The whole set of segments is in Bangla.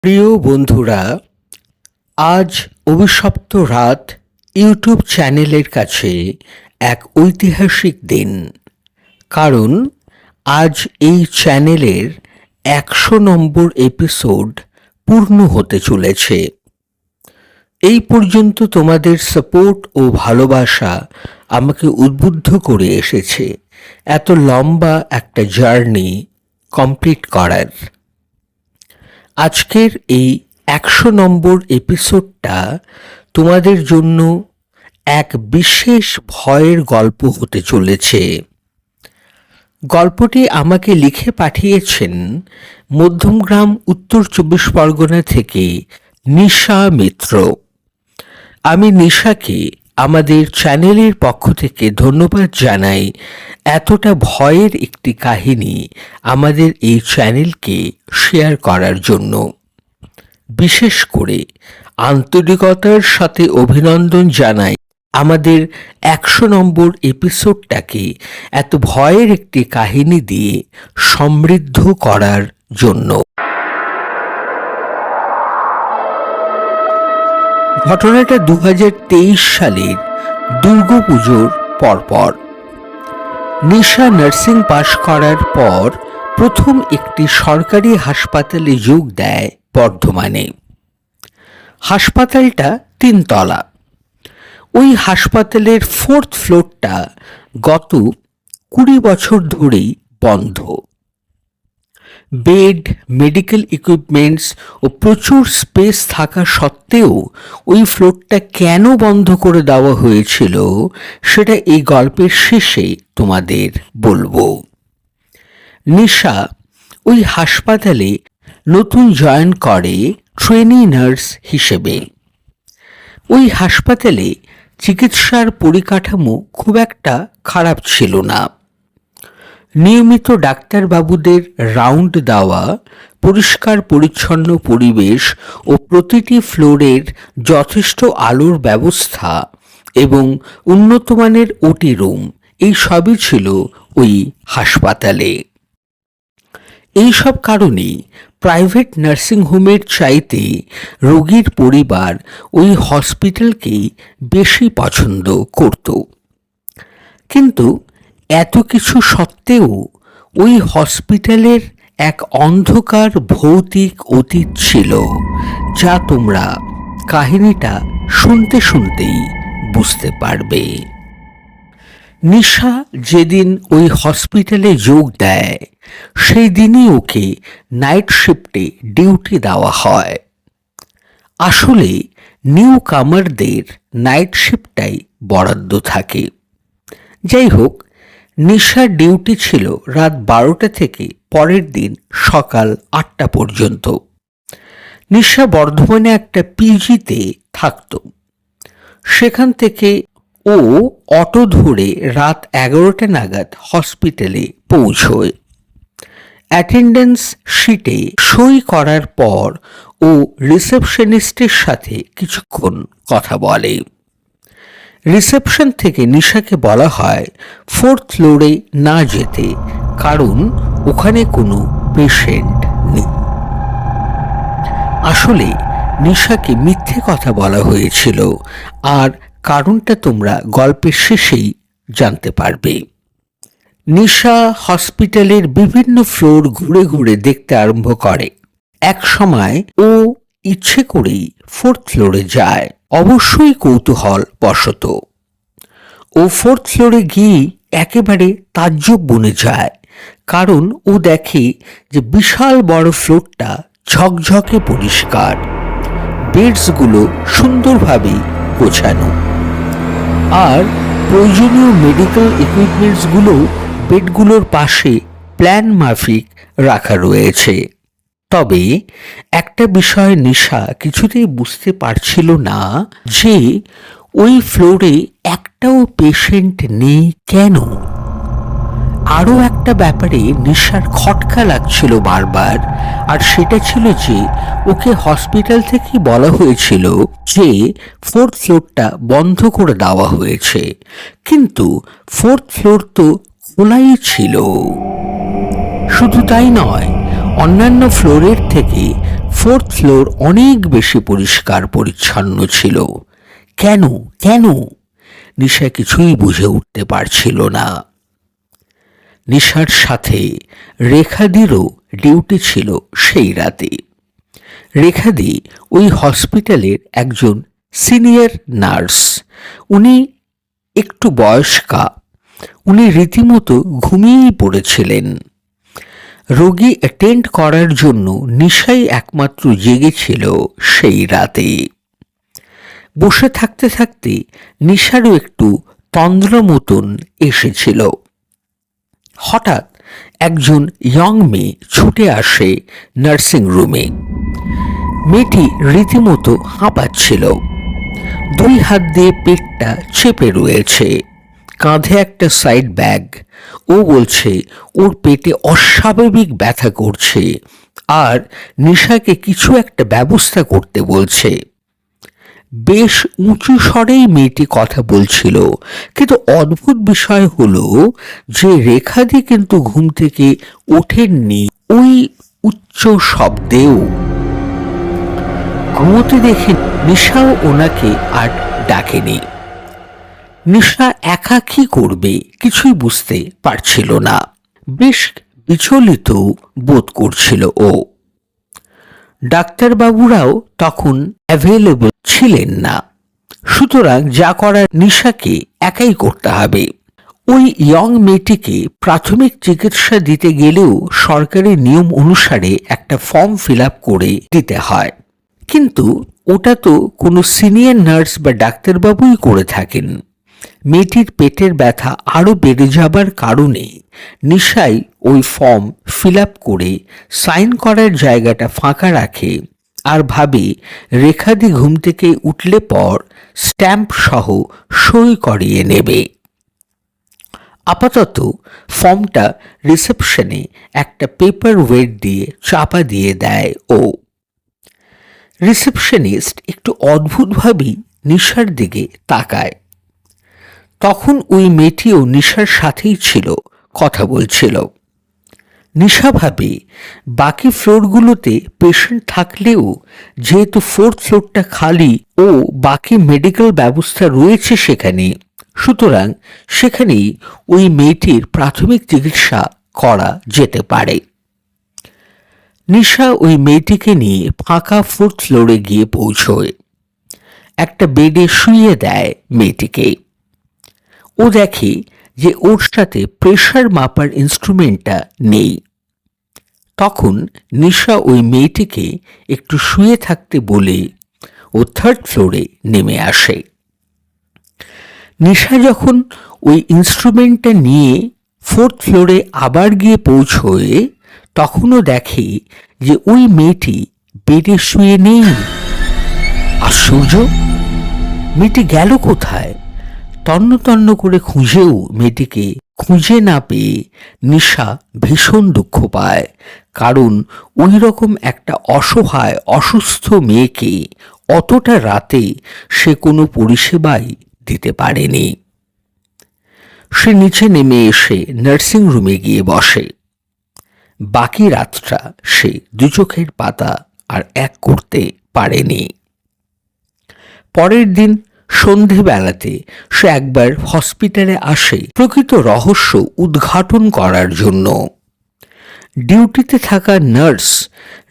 প্রিয় বন্ধুরা, আজ অভিশপ্ত রাত ইউটিউব চ্যানেলের কাছে এক ঐতিহাসিক দিন। কারণ আজ এই চ্যানেলের 100 নম্বর এপিসোড পূর্ণ হতে চলেছে। এই পর্যন্ত তোমাদের সাপোর্ট ও ভালোবাসা আমাকে উদ্বুদ্ধ করে এসেছে এত লম্বা একটা জার্নি কমপ্লিট করার। আজকের এই 100 নম্বর এপিসোডটা তোমাদের জন্য এক বিশেষ ভয়ের গল্প হতে চলেছে। গল্পটি আমাকে লিখে পাঠিয়েছেন মধ্যমগ্রাম, উত্তর 24 পরগনা থেকে নিশা মিত্র। আমি নিশাকে আমাদের চ্যানেলের পক্ষ থেকে ধন্যবাদ জানাই এতটা ভয়ের একটি কাহিনী আমাদের এই চ্যানেলকে শেয়ার করার জন্য। বিশেষ করে আন্তরিকতার সাথে অভিনন্দন জানাই আমাদের 100 নম্বর এপিসোডটাকে এত ভয়ের একটি কাহিনী দিয়ে সমৃদ্ধ করার জন্য। ঘটনাটা 2023 সালের দুর্গাপুজোর পরপর। নিশা নার্সিং পাশ করার পর প্রথম একটি সরকারি হাসপাতালে যোগ দেয় বর্ধমানে। হাসপাতালটা 3 তলা। ওই হাসপাতালের 4th ফ্লোরটা গত 20 বছর ধরেই বন্ধ। বেড, মেডিকেল ইকুইপমেন্টস ও প্রচুর স্পেস থাকা সত্ত্বেও ওই ফ্লোরটা কেন বন্ধ করে দেওয়া হয়েছিল সেটা এই গল্পের শেষে তোমাদের বলবো। নিশা ওই হাসপাতালে নতুন জয়েন করে ট্রেনি নার্স হিসেবে। ওই হাসপাতালে চিকিৎসার পরিকাঠামো খুব একটা খারাপ ছিল না। নিয়মিত ডাক্তারবাবুদের রাউন্ড দেওয়া, পরিষ্কার পরিচ্ছন্ন পরিবেশ ও প্রতিটি ফ্লোরের যথেষ্ট আলোর ব্যবস্থা এবং উন্নতমানের ওটি রুম, এই সবই ছিল ওই হাসপাতালে। এই সব কারণেই প্রাইভেট নার্সিংহোমের চাইতে রোগীর পরিবার ওই হসপিটালকেই বেশি পছন্দ করত। কিন্তু এত কিছু সত্ত্বেও ওই হসপিটালের এক অন্ধকার ভৌতিক অতীত ছিল, যা তোমরা কাহিনীটা শুনতে শুনতেই বুঝতে পারবে। নিশা যেদিন ওই হসপিটালে যোগ দেয় সেই দিনই ওকে নাইট শিফটে ডিউটি দেওয়া হয়। আসলে নিউ কামারদের নাইট শিফটটাই বরাদ্দ থাকে। যাই হোক, নিশার ডিউটি ছিল রাত 12টা থেকে পরের দিন সকাল 8টা পর্যন্ত। নিশা বর্ধমানে একটা পিজিতে থাকত। সেখান থেকে ও অটো ধরে রাত 11টা নাগাদ হসপিটালে পৌঁছয়। অ্যাটেন্ডেন্স শিটে সই করার পর ও রিসেপশনিস্টের সাথে কিছুক্ষণ কথা বলে। রিসেপশন থেকে নিশাকে বলা হয় 4th ফ্লোরে না যেতে, কারণ ওখানে কোনো পেশেন্ট নেই। আসলে নিশাকে মিথ্যে কথা বলা হয়েছিল, আর কারণটা তোমরা গল্পের শেষেই জানতে পারবে। নিশা হসপিটালের বিভিন্ন ফ্লোর ঘুরে ঘুরে দেখতে আরম্ভ করে। এক সময় ও ইচ্ছে করেই 4th ফ্লোরে যায়, অবশ্যই কৌতূহল বশত। ও 4th ফ্লোরে গিয়ে একেবারে তাজ্জব বনে যায়, কারণ ও দেখে যে বিশাল বড় ফ্লোরটা ঝকঝকে পরিষ্কার, বেডসগুলো সুন্দরভাবে গোছানো, আর প্রয়োজনীয় মেডিকেল ইকুইপমেন্টসগুলো বেডগুলোর পাশে প্ল্যান মাফিক রাখা রয়েছে। তবে একটা বিষয় নিশা কিছুতেই বুঝতে পারছিল না, যে ওই ফ্লোরে একটাও পেশেন্ট নেই কেন। আরও একটা ব্যাপারে নিশার খটকা লাগছিল বারবার, আর সেটা ছিল যে ওকে হসপিটাল থেকে বলা হয়েছিল যে 4th ফ্লোরটা বন্ধ করে দেওয়া হয়েছে, কিন্তু 4th ফ্লোর তো খোলাই ছিল। শুধু তাই নয়, অন্যান্য ফ্লোরের থেকে ফোর্থ ফ্লোর অনেক বেশি পরিষ্কার পরিচ্ছন্ন ছিল। কেন কেন নিশা কিছুই বুঝে উঠতে পারছিল না। নিশার সাথে রেখাদিরও ডিউটি ছিল সেই রাতে। রেখাদি ওই হসপিটালের একজন সিনিয়র নার্স। উনি একটু বয়স্কা। উনি রীতিমতো ঘুমিয়েই পড়েছিলেন। রোগী অ্যাটেন্ড করার জন্য নিশাই একমাত্র জেগেছিল সেই রাতে। বসে থাকতে থাকতে নিশারও একটু তন্দ্রা মতন এসেছিল। হঠাৎ একজন ইয়ং মেয়ে ছুটে আসে নার্সিং রুমে। মেয়েটি রীতিমতো হাঁপাচ্ছিল। 2 হাত দিয়ে পেটটা চেপে রয়েছে, কাঁধে একটা সাইড ব্যাগ। ও বলছে ওর পেটে অস্বাভাবিক ব্যথা করছে আর নিশাকে কিছু একটা ব্যবস্থা করতে বলছে। বেশ উঁচু স্বরেই মেয়েটি কথা বলছিল, কিন্তু অদ্ভুত বিষয় হলো যে রেখাদি কিন্তু ঘুম থেকে ওঠেননি ওই উচ্চ শব্দেও। ঘুমোতে দেখে নিশাও ওনাকে আর ডাকেনি। নিশা একা কি করবে কিছুই বুঝতে পারছিল না। বেশ বিচলিত বোধ করছিল ও। ডাক্তারবাবুরাও তখন অ্যাভেলেবল ছিলেন না, সুতরাং যা করার নিশাকে একাই করতে হবে। ওই ইয়ং মেয়েটিকে প্রাথমিক চিকিৎসা দিতে গেলেও সরকারি নিয়ম অনুসারে একটা ফর্ম ফিল আপ করে দিতে হয়, কিন্তু ওটা তো কোনো সিনিয়র নার্স বা ডাক্তারবাবুই করে থাকেন। মেয়েটির পেটের ব্যথা আরও বেড়ে যাবার কারণে নিশাই ওই ফর্ম ফিল আপ করে সাইন করার জায়গাটা ফাঁকা রাখে আর ভাবে রেখাদি ঘুম থেকে উঠলে পর স্ট্যাম্প সহ সই করিয়ে নেবে। আপাতত ফর্মটা রিসেপশনে একটা পেপার ওয়েট দিয়ে চাপা দিয়ে দেয় ও। রিসেপশনিস্ট একটু অদ্ভুতভাবেই নিশার দিকে তাকায়। তখন ওই মেয়েটিও নিশার সাথেই ছিল, কথা বলছিল। নিশা ভাবে বাকি ফ্লোরগুলোতে পেশেন্ট থাকলেও যেহেতু 4th ফ্লোরটা খালি ও বাকি মেডিকেল ব্যবস্থা রয়েছে সেখানে, সুতরাং সেখানেই ওই মেয়েটির প্রাথমিক চিকিৎসা করা যেতে পারে। নিশা ওই মেয়েটিকে নিয়ে ফাঁকা 4th ফ্লোরে গিয়ে পৌঁছয়। একটা বেডে শুইয়ে দেয় মেয়েটিকে। ও দেখে যে ওর সাথে প্রেশার মাপার ইনস্ট্রুমেন্টটা নেই। তখন নিশা ওই মেয়েটিকে একটু শুয়ে থাকতে বলে ও 3rd ফ্লোরে নেমে আসে। নিশা যখন ওই ইনস্ট্রুমেন্টটা নিয়ে 4th ফ্লোরে আবার গিয়ে পৌঁছয়, তখনও দেখে যে ওই মেয়েটি বেডে শুয়ে নেই। আশ্চর্য, মেয়েটি গেল কোথায়? তন্ন তন্ন করে খুঁজেও মেয়েটিকে খুঁজে না পেয়ে নিশা ভীষণ দুঃখ পায়, কারণ ওই রকম একটা অসহায় অসুস্থ মেয়েকে অতটা রাতে সে কোনো পরিষেবাই দিতে পারেনি। সে নিচে নেমে এসে নার্সিং রুমে গিয়ে বসে। বাকি রাতটা সে 2 চোখের পাতা আর এক করতে পারেনি। পরের দিন সন্ধেবেলাতে সে একবার হসপিটালে আসে প্রকৃত রহস্য উদ্ঘাটন করার জন্য। ডিউটিতে থাকা নার্স,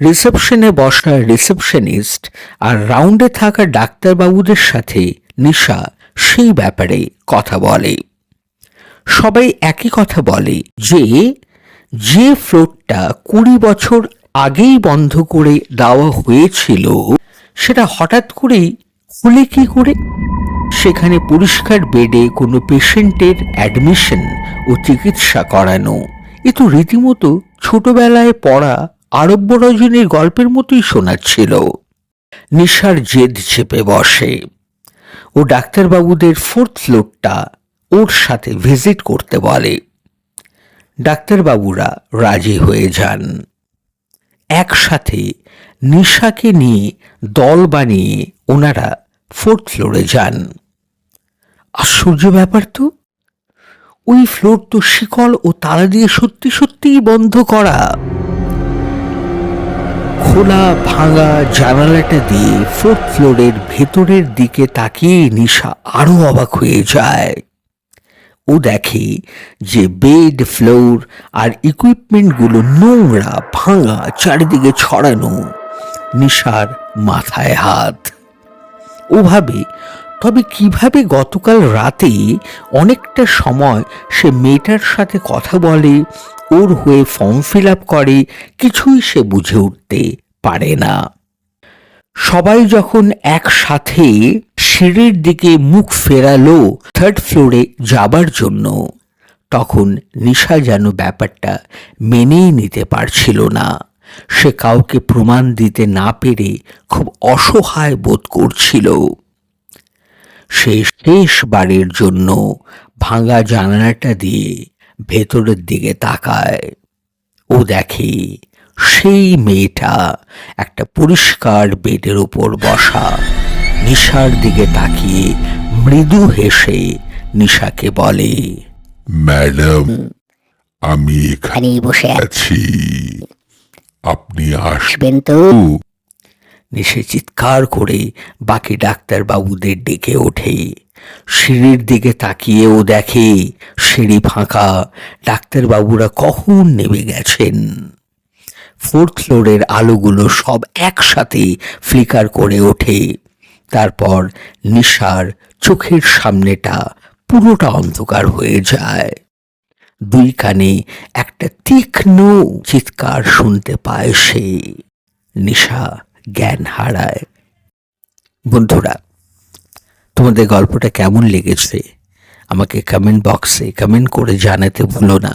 রিসেপশনে বসা রিসেপশনিস্ট আর রাউন্ডে থাকা ডাক্তারবাবুদের সাথে নিশা সেই ব্যাপারে কথা বলে। সবাই একই কথা বলে যে ফ্লোরটা 20 বছর আগেই বন্ধ করে দেওয়া হয়েছিল সেটা হঠাৎ করেই খুলে কি করে? সেখানে পরিষ্কার বেডে কোনো পেশেন্টের অ্যাডমিশন ও চিকিৎসা করানো, এ তো রীতিমতো ছোটবেলায় পড়া আরব্য রজনীর গল্পের মতোই শোনাচ্ছিল। নিশার জেদ চেপে বসে ও ডাক্তারবাবুদের 4th ফ্লোরটা ওর সাথে ভিজিট করতে বলে। ডাক্তারবাবুরা রাজি হয়ে যান। একসাথে নিশাকে নিয়ে দল বানিয়ে ওনারা 4th ফ্লোরে যান। আশ্চর্য ব্যাপার তো, ওই ফ্লোর তো শিকল ও তালা দিয়ে সত্যি সত্যিই বন্ধ করা। খোলা ভাঙা জানালাটা দিয়ে ফোর্থ ফ্লোরের ভেতরের দিকে তাকিয়ে নিশা আরো অবাক হয়ে যায়। ও দেখে যে বেড, ফ্লোর আর ইকুইপমেন্টগুলো নোংরা, ভাঙা, চারিদিকে ছড়ানো। নিশার মাথায় হাত। ও ভাবে, তবে কিভাবে গতকাল রাতে অনেকটা সময় সে মেয়েটার সাথে কথা বলে, ওর হয়ে ফর্ম ফিল আপ করে, কিছুই সে বুঝে উঠতে পারে না। সবাই যখন একসাথে সিঁড়ির দিকে মুখ ফেরালো থার্ড ফ্লোরে যাবার জন্য, তখন নিশা যেন ব্যাপারটা মেনেই নিতে পারছিল না। সে কাউকে প্রমাণ দিতে না পেরে খুব অসহায় বোধ করছিল। সে শেষবারের জন্য ভাঙা জানালাটা দিয়ে ভেতরের দিকে তাকায়। ও দেখে সেই মেয়েটা একটা পরিষ্কার বেডের উপর বসা। নিশার দিকে তাকিয়ে মৃদু হেসে নিশাকে বলে, ম্যাডাম, আমি এখানে বসে আছি, আপনি আসবেন তো? নিশে চিৎকার করে বাকি ডাক্তারবাবুদের ডেকে ওঠে। সিঁড়ির দিকে তাকিয়ে ও দেখে সিঁড়ি ফাঁকা, ডাক্তারবাবুরা কখন নেমে গেছেন। ফোর্থ ফ্লোরের আলোগুলো সব একসাথে ফ্লিকার করে ওঠে। তারপর নিশার চোখের সামনেটা পুরোটা অন্ধকার হয়ে যায়। দুই কানে একটা তীক্ষ্ণ চিৎকার শুনতে পায় সে। নিশা জ্ঞান হারায়। বন্ধুরা, তোমাদের গল্পটা কেমন লেগেছে আমাকে কমেন্ট বক্সে কমেন্ট করে জানাতে ভুলো না।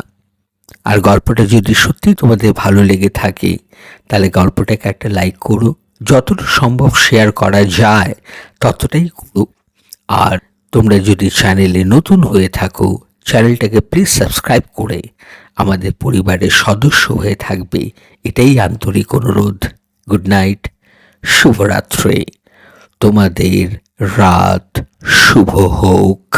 আর গল্পটা যদি সত্যি তোমাদের ভালো লেগে থাকে তাহলে গল্পটাকে একটা লাইক করো, যতটা সম্ভব শেয়ার করা যায় ততটাই করো। আর তোমরা যদি চ্যানেলে নতুন হয়ে থাকো, চ্যানেলটাকে প্লিজ সাবস্ক্রাইব করে আমাদের পরিবারের সদস্য হয়ে থাকবে, এটাই আন্তরিক অনুরোধ। গুড নাইট, শুভরাত্রি, তোমাদের রাত শুভ হোক।